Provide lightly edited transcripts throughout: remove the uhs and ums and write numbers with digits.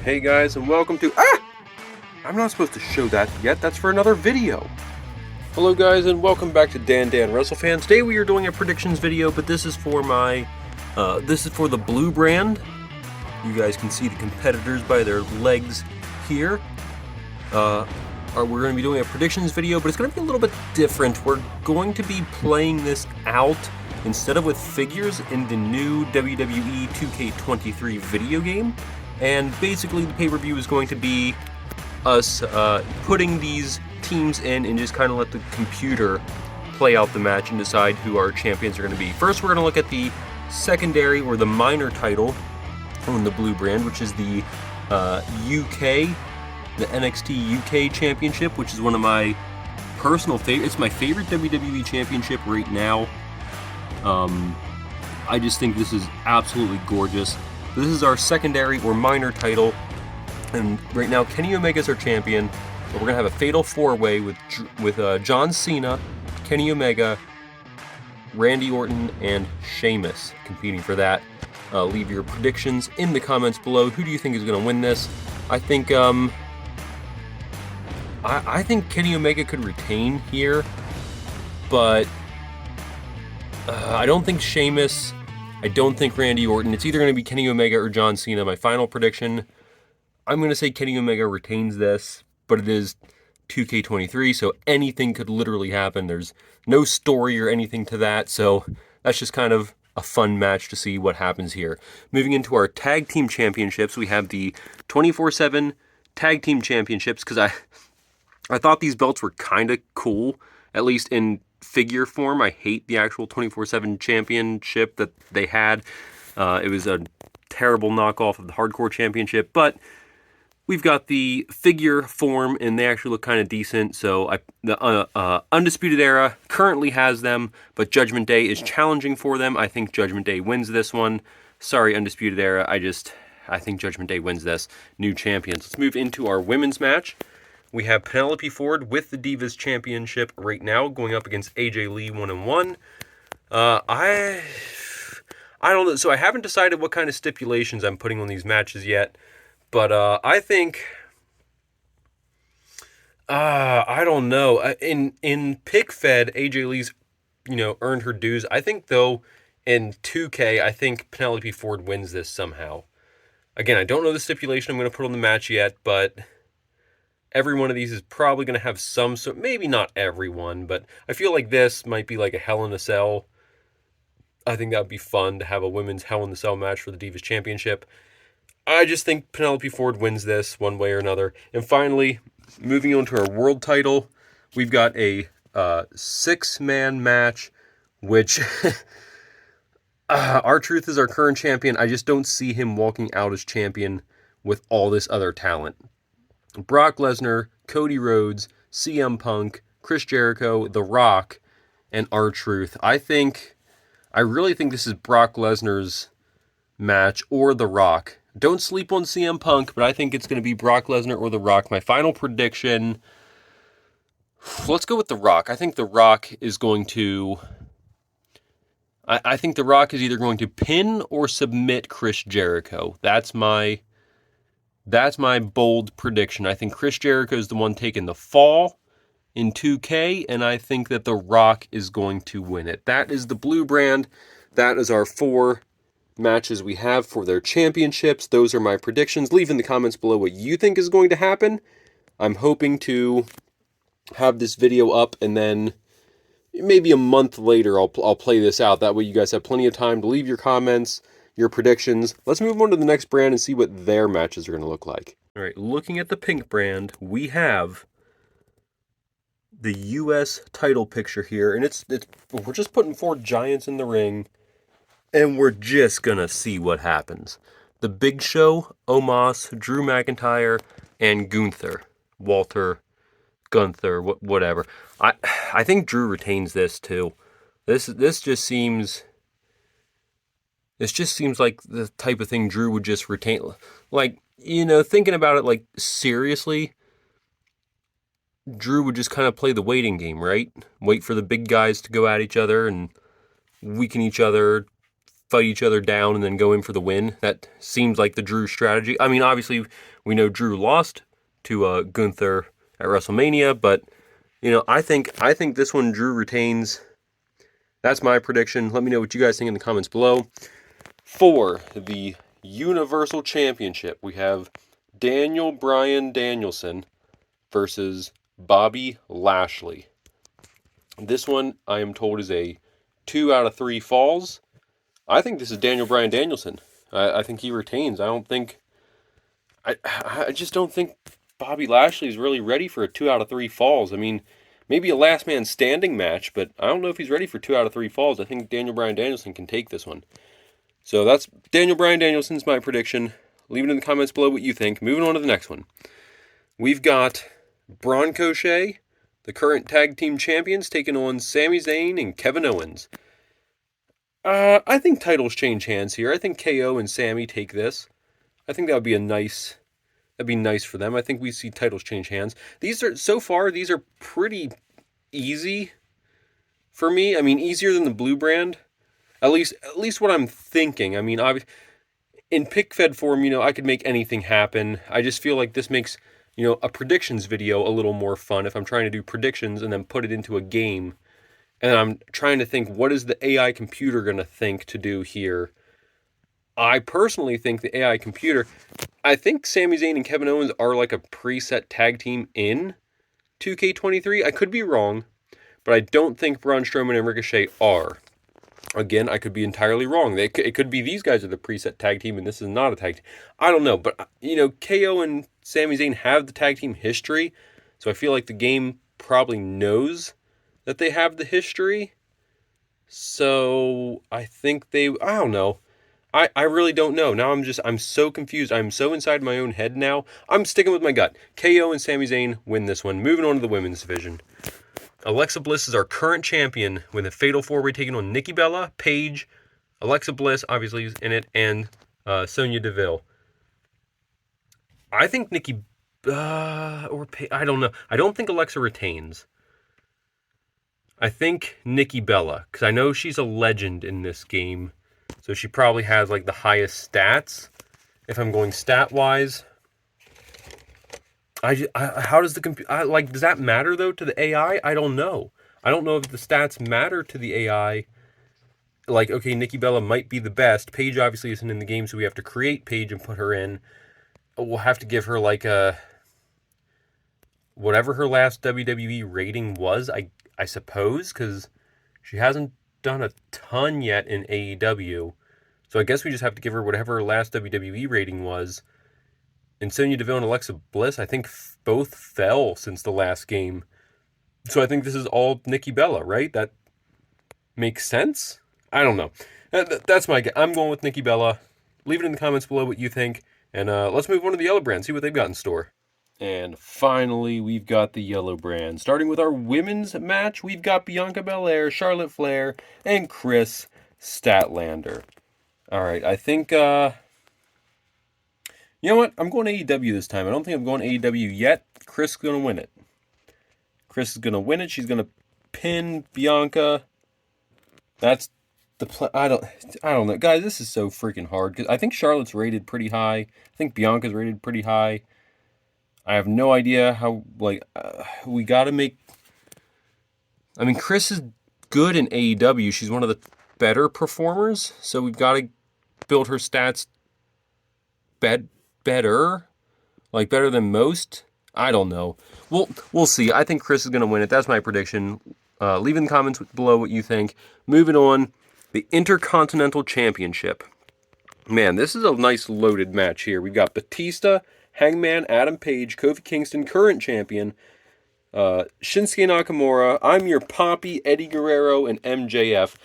Hey guys, and welcome to... I'm not supposed to show that yet, that's for another video. Hello guys, and welcome back to Dan WrestleFans. Today we are doing a predictions video, but this is for my... this is for the blue brand. You guys can see the competitors by their legs here. We're going to be doing a predictions video, but it's going to be a little bit different. We're going to be playing this out instead of with figures in the new WWE 2K23 video game. And basically the pay-per-view is going to be us putting these teams in and just kind of let the computer play out the match and decide who our champions are going to be. First, we're going to look at the secondary or the minor title on the blue brand, which is the UK, the NXT UK Championship, which is one of my personal favorites. It's my favorite WWE Championship right now. I just think this is absolutely gorgeous. This is our secondary or minor title, and right now Kenny Omega's our champion. But we're gonna have a fatal four-way with John Cena, Kenny Omega, Randy Orton, and Sheamus competing for that. Leave your predictions in the comments below. Who do you think is gonna win this? I think I think Kenny Omega could retain here, but I don't think Sheamus. I don't think Randy Orton. It's either going to be Kenny Omega or John Cena. My final prediction, I'm going to say Kenny Omega retains this, but it is 2K23, so anything could literally happen. There's no story or anything to that, so that's just kind of a fun match to see what happens here. Moving into our Tag Team Championships, we have the 24/7 Tag Team Championships, because I thought these belts were kind of cool, at least in figure form. I hate the actual 24/7 championship that they had. It was a terrible knockoff of the Hardcore Championship, but we've got the figure form and they actually look kind of decent. So the Undisputed Era currently has them, but Judgment Day is challenging for them. I think Judgment Day wins this one. Sorry, Undisputed Era. I think Judgment Day wins this. New champions. Let's move into our women's match. We have Penelope Ford with the Divas Championship right now, going up against AJ Lee 1-1. I don't know. So I haven't decided what kind of stipulations I'm putting on these matches yet, but I think I don't know. In pick fed, AJ Lee's earned her dues. I think though in 2K, I think Penelope Ford wins this somehow. Again, I don't know the stipulation I'm going to put on the match yet, but every one of these is probably going to have some, so maybe not everyone, but I feel like this might be like a Hell in a Cell. I think that would be fun to have a women's Hell in a Cell match for the Divas Championship. I just think Penelope Ford wins this one way or another. And finally, moving on to our world title, we've got a six-man match, which R-Truth is our current champion. I just don't see him walking out as champion with all this other talent. Brock Lesnar, Cody Rhodes, CM Punk, Chris Jericho, The Rock, and R-Truth. I really think this is Brock Lesnar's match or The Rock. Don't sleep on CM Punk, but I think it's going to be Brock Lesnar or The Rock. My final prediction, let's go with The Rock. I think The Rock is going to... I think The Rock is either going to pin or submit Chris Jericho. That's my bold prediction. I think Chris Jericho is the one taking the fall in 2K, and I think that The Rock is going to win it. That is the blue brand. That is our 4 matches we have for their championships. Those are my predictions. Leave in the comments below what you think is going to happen. I'm hoping to have this video up, and then maybe a month later I'll play this out. That way you guys have plenty of time to leave your comments, your predictions. Let's move on to the next brand and see what their matches are going to look like. All right, looking at the pink brand, we have the U.S. title picture here, and we're just putting 4 giants in the ring, and we're just going to see what happens. The Big Show, Omos, Drew McIntyre, and Gunther, whatever. I think Drew retains this too. This just seems like the type of thing Drew would just retain. Like, thinking about it, like, seriously, Drew would just kind of play the waiting game, right? Wait for the big guys to go at each other and weaken each other fight each other down and then go in for the win. That seems like the Drew strategy. I mean, obviously, we know Drew lost to Gunther at WrestleMania, but I think this one Drew retains. That's my prediction. Let me know what you guys think in the comments below. For the Universal Championship, we have Daniel Bryan Danielson versus Bobby Lashley. This one, I am told, is a 2 out of 3 falls. I think this is Daniel Bryan Danielson. I think he retains. I just don't think Bobby Lashley is really ready for a 2 out of 3 falls. I mean, maybe a last man standing match, but I don't know if he's ready for 2 out of 3 falls. I think Daniel Bryan Danielson can take this one. So that's Daniel Bryan Danielson's my prediction. Leave it in the comments below what you think. Moving on to the next one. We've got Ricochet, the current tag team champions, taking on Sami Zayn and Kevin Owens. I think titles change hands here. I think KO and Sami take this. I think that'd be nice for them. I think we see titles change hands. These are pretty easy for me. I mean, easier than the Blue Brand. At least what I'm thinking. I mean, in pick fed form, I could make anything happen. I just feel like this makes, a predictions video a little more fun if I'm trying to do predictions and then put it into a game. And I'm trying to think, what is the AI computer going to think to do here? I personally think the AI computer, I think Sami Zayn and Kevin Owens are like a preset tag team in 2K23. I could be wrong, but I don't think Braun Strowman and Ricochet are. Again, I could be entirely wrong. It could be these guys are the preset tag team and this is not a tag team. I don't know, but KO and Sami Zayn have the tag team history, so I feel like the game probably knows that they have the history. So I think I don't know. I really don't know. Now I'm so confused. I'm so inside my own head now. I'm sticking with my gut. KO and Sami Zayn win this one. Moving on to the women's division. Alexa Bliss is our current champion with a fatal four-way taking on Nikki Bella, Paige, Alexa Bliss, obviously, is in it, and Sonya Deville. I think Nikki, I don't know. I don't think Alexa retains. I think Nikki Bella, because I know she's a legend in this game, so she probably has, like, the highest stats, if I'm going stat-wise. How does the computer, does that matter, though, to the AI? I don't know. I don't know if the stats matter to the AI. Like, okay, Nikki Bella might be the best. Paige obviously isn't in the game, so we have to create Paige and put her in. We'll have to give her, like, whatever her last WWE rating was, I suppose, because she hasn't done a ton yet in AEW. So I guess we just have to give her whatever her last WWE rating was. And Sonya Deville and Alexa Bliss, I think both fell since the last game. So I think this is all Nikki Bella, right? That makes sense? I don't know. That's my guess. I'm going with Nikki Bella. Leave it in the comments below what you think. And let's move on to the Yellow Brand, see what they've got in store. And finally, we've got the Yellow Brand. Starting with our women's match, we've got Bianca Belair, Charlotte Flair, and Chris Statlander. All right, I think... you know what? I'm going AEW this time. I don't think I'm going AEW yet. Chris is going to win it. Chris is going to win it. She's going to pin Bianca. That's the plan. I don't know. Guys, this is so freaking hard. Because I think Charlotte's rated pretty high. I think Bianca's rated pretty high. I have no idea how, we got to make... I mean, Chris is good in AEW. She's one of the better performers. So we've got to build her stats better than most. I don't know. We'll see. I think Chris is going to win it. That's my prediction. Leave in the comments below what you think. Moving on, the Intercontinental Championship. Man, this is a nice loaded match here. We got Batista, Hangman, Adam Page, Kofi Kingston, current champion, Shinsuke Nakamura, I'm Your Poppy, Eddie Guerrero, and MJF.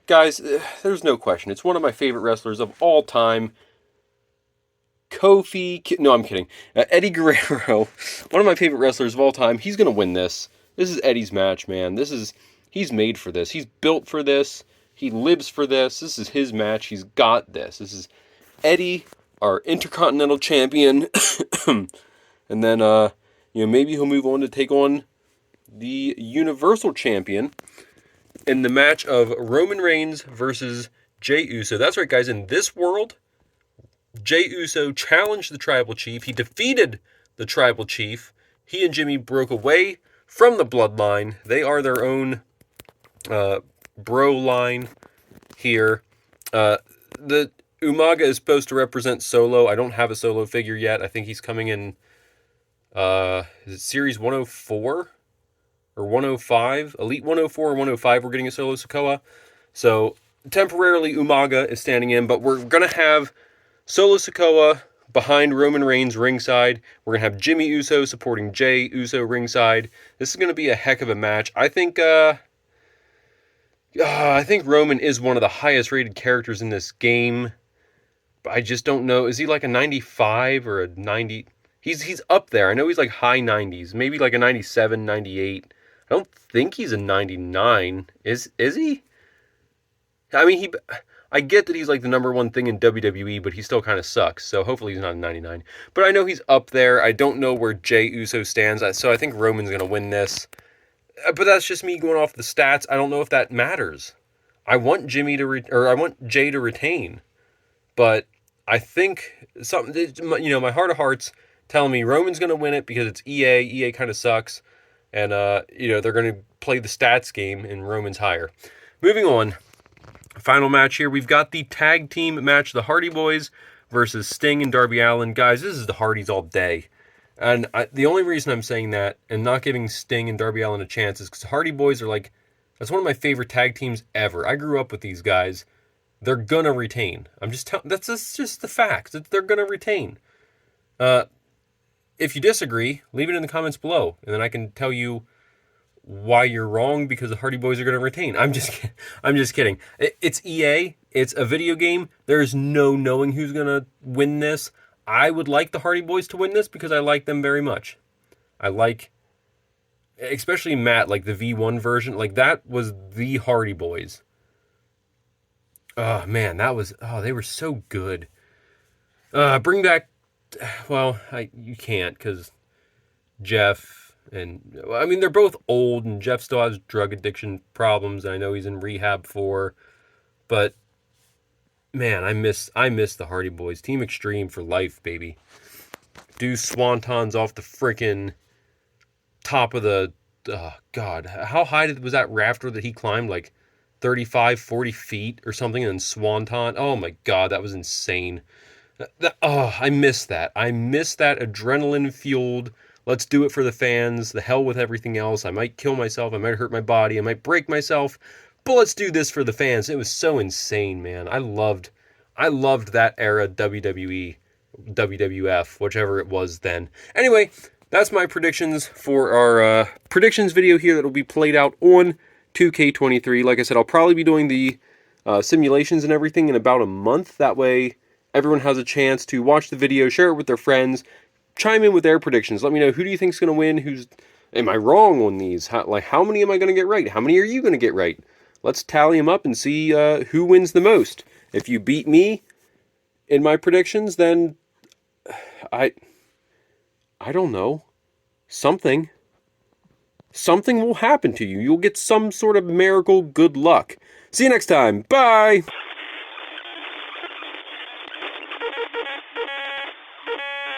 Guys, there's no question. It's one of my favorite wrestlers of all time. No, I'm kidding. Eddie Guerrero, one of my favorite wrestlers of all time. He's going to win this. This is Eddie's match, man. He's made for this. He's built for this. He lives for this. This is his match. He's got this. This is Eddie, our Intercontinental Champion. And then, maybe he'll move on to take on the Universal Champion in the match of Roman Reigns versus Jey Uso. That's right, guys. In this world, Jey Uso challenged the Tribal Chief. He defeated the Tribal Chief. He and Jimmy broke away from the Bloodline. They are their own bro line here. The Umaga is supposed to represent Solo. I don't have a Solo figure yet. I think he's coming in, is it Series 104 or 105? Elite 104 or 105, we're getting a Solo Sikoa. So, temporarily Umaga is standing in, but we're going to have Solo Sikoa behind Roman Reigns ringside. We're going to have Jimmy Uso supporting Jey Uso ringside. This is going to be a heck of a match. I think Roman is one of the highest rated characters in this game. But I just don't know. Is he like a 95 or a 90? He's up there. I know he's like high 90s. Maybe like a 97, 98. I don't think he's a 99. Is he? I mean, I get that he's like the number one thing in WWE, but he still kind of sucks. So hopefully he's not a 99. But I know he's up there. I don't know where Jey Uso stands. So I think Roman's going to win this. But that's just me going off the stats. I don't know if that matters. I want Jey to retain. But I think my heart of hearts telling me Roman's going to win it because it's EA. EA kind of sucks. And, they're going to play the stats game and Roman's higher. Moving on. Final match here. We've got the tag team match. The Hardy Boys versus Sting and Darby Allin. Guys, this is the Hardys all day. And the only reason I'm saying that and not giving Sting and Darby Allin a chance is because Hardy Boys are that's one of my favorite tag teams ever. I grew up with these guys. They're gonna retain. That's just the fact. They're gonna retain. If you disagree, leave it in the comments below, and then I can tell you why you're wrong because the Hardy Boys are gonna retain. I'm just kidding. It's EA. It's a video game. There's no knowing who's gonna win this. I would like the Hardy Boys to win this because I like them very much. I like, especially Matt, like the V1 version. Like that was the Hardy Boys. Oh, man, they were so good. Bring back, you can't because Jeff they're both old and Jeff still has drug addiction problems. And I know he's in rehab but man, I miss the Hardy Boys. Team Extreme for life, baby. Do swantons off the freaking top of the, oh God, how high was that rafter that he climbed? Like 35, 40 feet or something, and then swanton. Oh my God, that was insane. I miss that. I miss that adrenaline-fueled, let's do it for the fans, the hell with everything else. I might kill myself, I might hurt my body, I might break myself, but let's do this for the fans. It was so insane, man. I loved that era WWE, WWF, whichever it was then. Anyway, that's my predictions for our predictions video here that will be played out on 2K23. Like I said, I'll probably be doing the simulations and everything in about a month. That way, everyone has a chance to watch the video, share it with their friends, chime in with their predictions. Let me know, who do you think is going to win? Am I wrong on these? How many am I going to get right? How many are you going to get right? Let's tally them up and see who wins the most. If you beat me in my predictions, then I don't know. Something will happen to you. You'll get some sort of miracle good luck. See you next time. Bye!